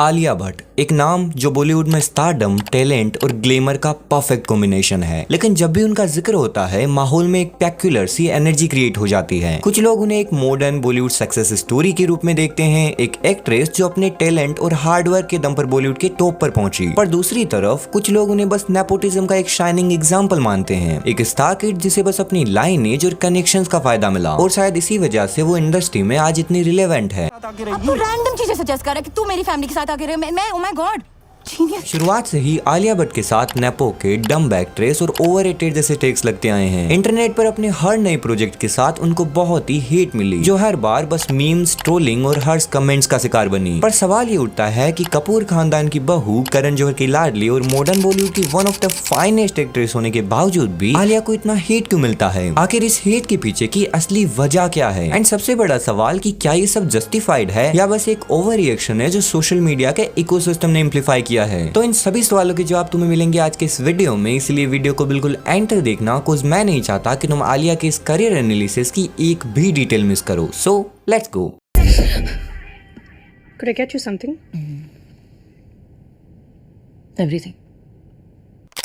आलिया भट्ट एक नाम जो बॉलीवुड में स्टारडम, टैलेंट और ग्लैमर का परफेक्ट कॉम्बिनेशन है, लेकिन जब भी उनका जिक्र होता है माहौल में एक पेक्युलर सी एनर्जी क्रिएट हो जाती है। कुछ लोग उन्हें एक मॉडर्न बॉलीवुड सक्सेस स्टोरी के रूप में देखते हैं, एक एक्ट्रेस जो अपने टैलेंट और हार्डवर्क के दम पर बॉलीवुड के टॉप पर पहुंची। पर दूसरी तरफ कुछ लोग उन्हें बस नेपोटिज्म का एक शाइनिंग एग्जाम्पल मानते हैं, एक स्टार किड जिसे बस अपनी लाइनेज और कनेक्शंस का फायदा मिला, और शायद इसी वजह से वो इंडस्ट्री में आज इतनी रिलेवेंट है। अब तो रैंडम चीजें सजेस्ट कर रहा है कि तू मेरी फैमिली के साथ आके रहे। मैं ओ माय गॉड। शुरुआत से ही आलिया भट्ट के साथ नेपो किड, डम्ब एक्ट्रेस और ओवररेटेड जैसे टेक्स लगते आए हैं। इंटरनेट पर अपने हर नए प्रोजेक्ट के साथ उनको बहुत ही हेट मिली, जो हर बार बस मीम्स, ट्रोलिंग और हर्ष कमेंट्स का शिकार बनी। पर सवाल ये उठता है कि कपूर खानदान की बहू, करण जौहर की लाडली और मॉडर्न बॉलीवुड की one of the finest actress होने के बावजूद भी आलिया को इतना हेट क्यों मिलता है? आखिर इस हेट के पीछे की असली वजह क्या है? एंड सबसे बड़ा सवाल कि क्या ये सब जस्टिफाइड है या बस एक ओवर रिएक्शन है जो सोशल मीडिया के इकोसिस्टम ने इम्प्लीफाई किया है? तो इन सभी सवालों के जवाब तुम्हें मिलेंगे आज के इस वीडियो में, इसलिए वीडियो को बिल्कुल एंड तक देखना, कुछ मैं नहीं चाहता कि तुम आलिया के इस करियर एनालिसिस की एक भी डिटेल मिस करो। So let's go. Could I get you something? Everything.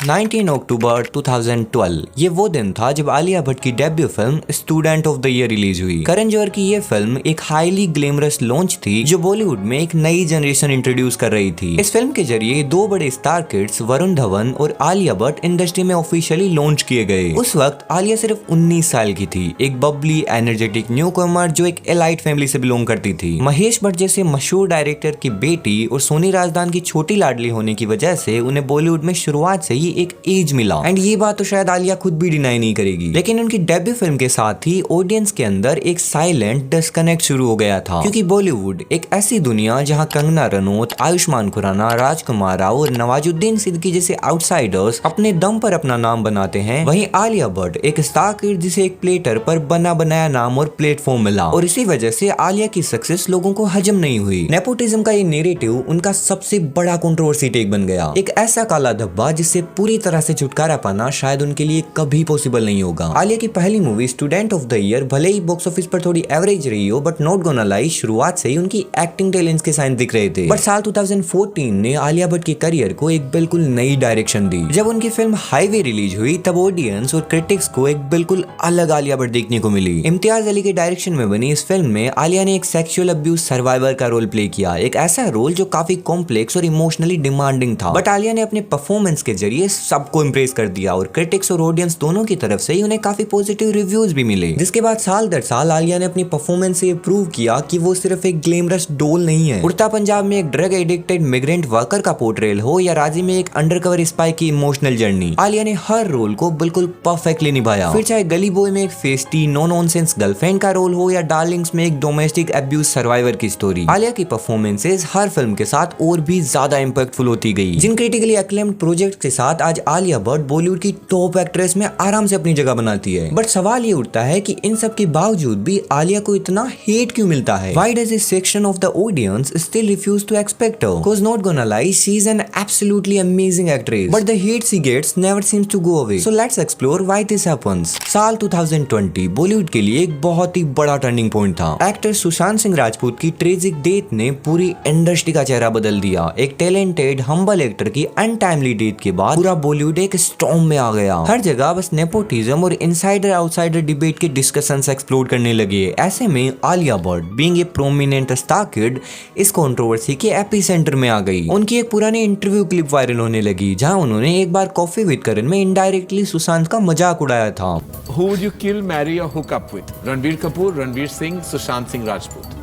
19 अक्टूबर 2012 ये वो दिन था जब आलिया भट्ट की debut film student of the year release हुई। करण जौहर की ये फिल्म एक हाईली ग्लैमरस लॉन्च थी जो बॉलीवुड में एक नई जनरेशन इंट्रोड्यूस कर रही थी। इस फिल्म के जरिए दो बड़े स्टार किड्स वरुण धवन और आलिया भट्ट इंडस्ट्री में ऑफिशियली लॉन्च किए गए। उस वक्त आलिया सिर्फ 19 साल की थी, एक बबली एनर्जेटिक न्यू कमर जो एक एलाइट फैमिली से बिलोंग करती थी। महेश भट्ट जैसे मशहूर डायरेक्टर की बेटी और सोनी राजदान की छोटी लाडली होने की वजह से उन्हें बॉलीवुड में शुरुआत से ही एक एज मिला। एंड ये बात तो शायद आलिया खुद भी डिनाई नहीं करेगी, लेकिन उनकी डेब्यू फिल्म के साथ ही ऑडियंस के अंदर एक साइलेंट डिस्कनेक्ट शुरू हो गया था, क्योंकि बॉलीवुड एक ऐसी दुनिया जहां कंगना रनौत, आयुष्मान खुराना, राजकुमार राव और नवाजुद्दीन सिद्दीकी जैसे आउटसाइडर्स अपने दम पर अपना नाम बनाते हैं, वहीं आलिया भट्ट एक स्टार किड जिसे एक प्लेटर पर बना बनाया नाम और प्लेटफॉर्म मिला, और इसी वजह से आलिया की सक्सेस लोगों को हजम नहीं हुई। नेपोटिज्म का ये नेरेटिव उनका सबसे बड़ा कंट्रोवर्सी टेक बन गया, एक ऐसा काला धब्बा जिससे पूरी तरह से छुटकारा पाना शायद उनके लिए कभी पॉसिबल नहीं होगा। आलिया की पहली movie student of the year भले ही बॉक्स ऑफिस पर थोड़ी एवरेज रही हो, बट नॉट गोना लाई शुरुआत से ही उनकी एक्टिंग टैलेंट्स के साइन दिख रहे थे। बट साल 2014 ने आलिया भट्ट के करियर को एक बिल्कुल नई डायरेक्शन दी। जब उनकी फिल्म हाईवे रिलीज हुई तब ऑडियंस और क्रिटिक्स को एक बिल्कुल अलग आलिया भट्ट देखने को मिली। इम्तियाज अली के डायरेक्शन में बनी इस फिल्म में आलिया ने एक सेक्सुअल अब्यूज सर्वाइवर का रोल प्ले किया, एक ऐसा रोल जो काफी कॉम्प्लेक्स और इमोशनली डिमांडिंग था, बट आलिया ने अपने परफॉर्मेंस के जरिए सबको इम्प्रेस कर दिया और क्रिटिक्स और ऑडियंस दोनों की तरफ से ही उन्हें काफी पॉजिटिव रिव्यूज भी मिले। जिसके बाद साल दर साल आलिया ने अपनी परफॉर्मेंस से प्रूव किया कि वो सिर्फ एक ग्लैमरस डोल नहीं है। उड़ता पंजाब में एक ड्रग एडिक्टेड मिग्रेंट वर्कर का पोर्ट्रेल हो या राजी में एक अंडरकवर स्पाई की इमोशनल जर्नी, आलिया ने हर रोल को बिल्कुल परफेक्टली निभाया। फिर चाहे गली बॉय में एक फेस्टी नो नॉनसेंस गर्लफ्रेंड का रोल हो या डार्लिंग्स में एक डोमेस्टिक अब्यूज सर्वाइवर की स्टोरी, आलिया की परफॉर्मेंसेज हर फिल्म के साथ और भी ज्यादा इंपैक्टफुल होती गई। जिन क्रिटिकली एक्लेम्ड प्रोजेक्ट के साथ आज आलिया भट्ट बॉलीवुड की टॉप एक्ट्रेस में आराम से अपनी जगह बनाती है। बट सवाल ये उठता है कि इन सब के बावजूद भी आलिया को इतना हेट क्यों मिलता है? Why does a section of the audience still refuse to expect her? Cause not gonna lie, she is an absolutely amazing actress, but the hate she gets never seems to go away. So let's explore why this happens. साल 2020 बॉलीवुड के लिए एक बहुत ही बड़ा turning point था। Actor Sushant Singh Rajput की tragic death ने पूरी इंडस्ट्री का चेहरा बदल दिया। एक टैलेंटेड हम्बल एक्टर की अनटाइमली डेथ के बाद पूरा बॉलीवुड एक स्टॉर्म में आ गया। हर जगह बस नेपोटिज्म और इनसाइडर आउटसाइडर डिबेट के डिस्कशंस एक्सप्लोर करने लगे। ऐसे में Alia Bhatt being a prominent star kid इस कंट्रोवर्सी के एपिसेंटर में आ गई। उनकी एक पुरानी इंटरव्यू क्लिप वायरल होने लगी जहां उन्होंने एक बार कॉफी विद करण में इनडायरेक्टली सुशांत का मजाक उड़ाया था। Who would you kill, marry or hook up with? Ranbir Kapoor, Ranveer Singh, Sushant Singh Rajput.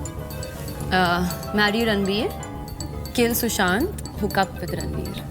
Marry Ranveer, kill Sushant, hook up with Ranveer.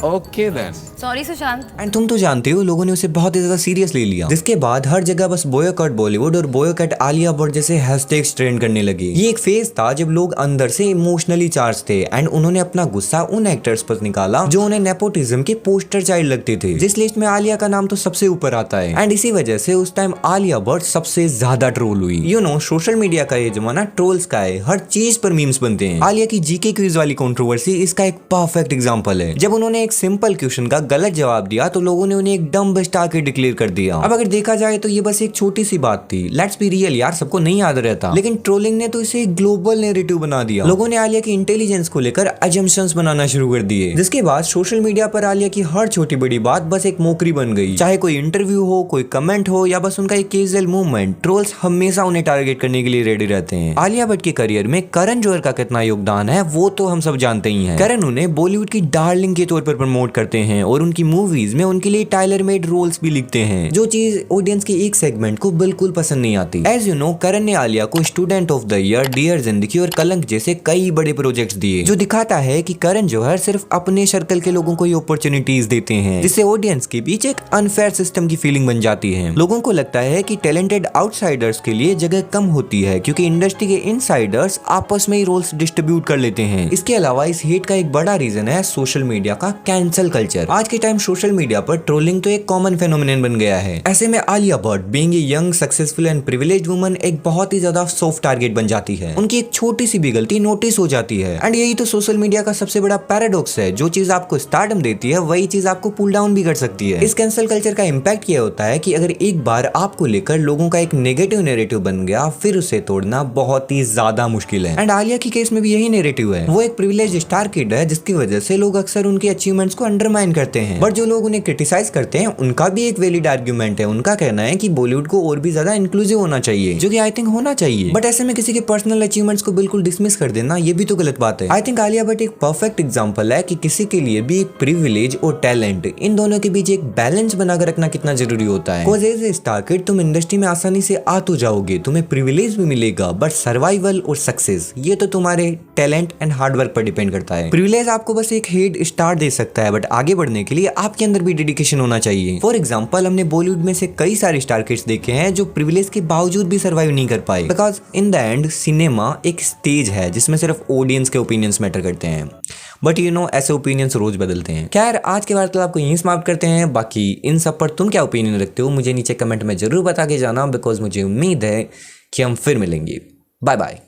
Okay then. Sorry Sushant. And तुम तो जानते हो लोगों ने उसे बहुत ही ज्यादा सीरियस ले लिया, जिसके बाद हर जगह बस बॉयकॉट बॉलीवुड और बॉयकॉट आलिया भट्ट जैसे हैशटैग्स ट्रेंड करने लगे। ये एक फेज था जब लोग अंदर से इमोशनली चार्ज थे एंड उन्होंने अपना गुस्सा उन एक्टर्स पर निकाला जो उन्हें नेपोटिज्म के पोस्टर चाइल्ड लगते थे, जिस लिस्ट में आलिया का नाम तो सबसे ऊपर आता है। एंड इसी वजह से उस टाइम आलिया भट्ट सबसे ज्यादा ट्रोल हुई। यू नो सोशल मीडिया का ये जमाना ट्रोल्स का है, हर चीज पर मीम्स बनते हैं। आलिया की जीके क्विज वाली कंट्रोवर्सी इसका एक परफेक्ट एग्जांपल है। जब उन्होंने एक एक सिंपल क्वेश्चन का गलत जवाब दिया तो लोगों ने उन्हें एक डम्ब स्टार के डिक्लेयर कर दिया। अब अगर देखा जाए तो ये बस एक छोटी सी बात थी, लेट्स बी रियल यार, सबको नहीं याद रहता, लेकिन ट्रोलिंग ने तो इसे एक ग्लोबल नैरेटिव बना दिया। लोगों ने आलिया की इंटेलिजेंस को लेकर अजम्पशंस बनाना शुरू कर दिए, जिसके बाद सोशल मीडिया पर आलिया की हर छोटी बड़ी बात बस एक मोकरी बन गई। चाहे कोई इंटरव्यू हो, कोई कमेंट हो या बस उनका एक कैजुअल मूवमेंट, ट्रोल्स हमेशा उन्हें टारगेट करने के लिए रेडी रहते हैं। आलिया भट्ट के करियर में करण जौहर का कितना योगदान है वो तो हम सब जानते ही हैं। करण उन्हें बॉलीवुड की डार्लिंग के तौर पर प्रमोट करते हैं और उनकी मूवीज में उनके लिए टाइलर मेड रोल्स भी लिखते हैं, जो चीज ऑडियंस के एक सेगमेंट को बिल्कुल पसंद नहीं आती। एज यू नो, करण ने आलिया को student of the year, dear Zindagi और कलंक जैसे कई बड़े प्रोजेक्ट्स दिए, जो दिखाता है कि करण जौहर सिर्फ अपने सर्कल के लोगों को ही अपॉर्चुनिटीज देते हैं, जिससे ऑडियंस के बीच एक अनफेयर सिस्टम की फीलिंग बन जाती है। लोगों को लगता है कि टैलेंटेड आउटसाइडर्स के लिए जगह कम होती है क्योंकि इंडस्ट्री के इनसाइडर्स आपस में ही रोल्स डिस्ट्रीब्यूट कर लेते हैं। इसके अलावा इस हेट का एक बड़ा रीजन है सोशल मीडिया का कैंसल कल्चर। आज के टाइम सोशल मीडिया पर ट्रोलिंग तो एक कॉमन फेनोमेनन बन गया है। ऐसे में Alia Bhatt being a young, successful and privileged woman एक बहुत ही ज्यादा सॉफ्ट टारगेट बन जाती है। उनकी एक छोटी सी भी गलती नोटिस हो जाती है। एंड यही तो सोशल मीडिया का सबसे बड़ा पैराडॉक्स है, जो चीज आपको स्टारडम देती है वही चीज आपको पुल डाउन भी कर सकती है। इस कैंसल कल्चर का इंपैक्ट ये होता है कि अगर एक बार आपको लेकर लोगों का एक नेगेटिव नैरेटिव बन गया, फिर उसे तोड़ना बहुत ही ज्यादा मुश्किल है। एंड आलिया की केस में भी यही नैरेटिव है। वो एक प्रिविलेज स्टार किड है, जिसकी वजह से लोग अक्सर उनके अचीवमेंट्स को अंडरमाइन करते हैं। बट जो लोग उन्हें क्रिटिसाइज करते हैं उनका भी एक वैलिड आर्ग्यूमेंट है। उनका कहना है कि बॉलीवुड को और भी ज्यादा इंक्लूसिव होना चाहिए, जो कि आई थिंक होना चाहिए। बट ऐसे में किसी के पर्सनल अचीवमेंट्स को बिल्कुल डिसमिस कर देना ये भी तो गलत बात है। आई थिंक आलिया भट्ट एक परफेक्ट एग्जांपल है कि किसी के लिए भी एक प्रिविलेज और टैलेंट, इन दोनों के बीच एक बैलेंस बनाकर रखना कितना जरूरी होता है। Because as a star kid तुम इंडस्ट्री में आसानी से आ तो जाओगे, तुम्हें प्रिविलेज भी मिलेगा, बट सर्वाइवल और सक्सेस ये तो तुम्हारे टैलेंट एंड हार्डवर्क पर डिपेंड करता है। प्रिविलेज आपको बस एक हेड स्टार दे सकता है, बट आगे बढ़ने के लिए आपके अंदर भी डेडिकेशन होना चाहिए। फॉर एग्जाम्पल, हमने बॉलीवुड में से कई सारे स्टार किड्स देखे हैं जो प्रिविलेज के बावजूद भी सर्वाइव नहीं कर पाए, because in the end cinema एक स्टेज है जिसमें सिर्फ ऑडियंस के ओपिनियंस मैटर करते हैं। बट यू नो, ऐसे ओपिनियंस रोज बदलते हैं। खैर, आज के वार्तालाप आपको यहीं समाप्त करते हैं। बाकी इन सब पर तुम क्या ओपिनियन रखते हो मुझे नीचे कमेंट में जरूर बता के जाना, बिकॉज मुझे उम्मीद है कि हम फिर मिलेंगे। Bye bye.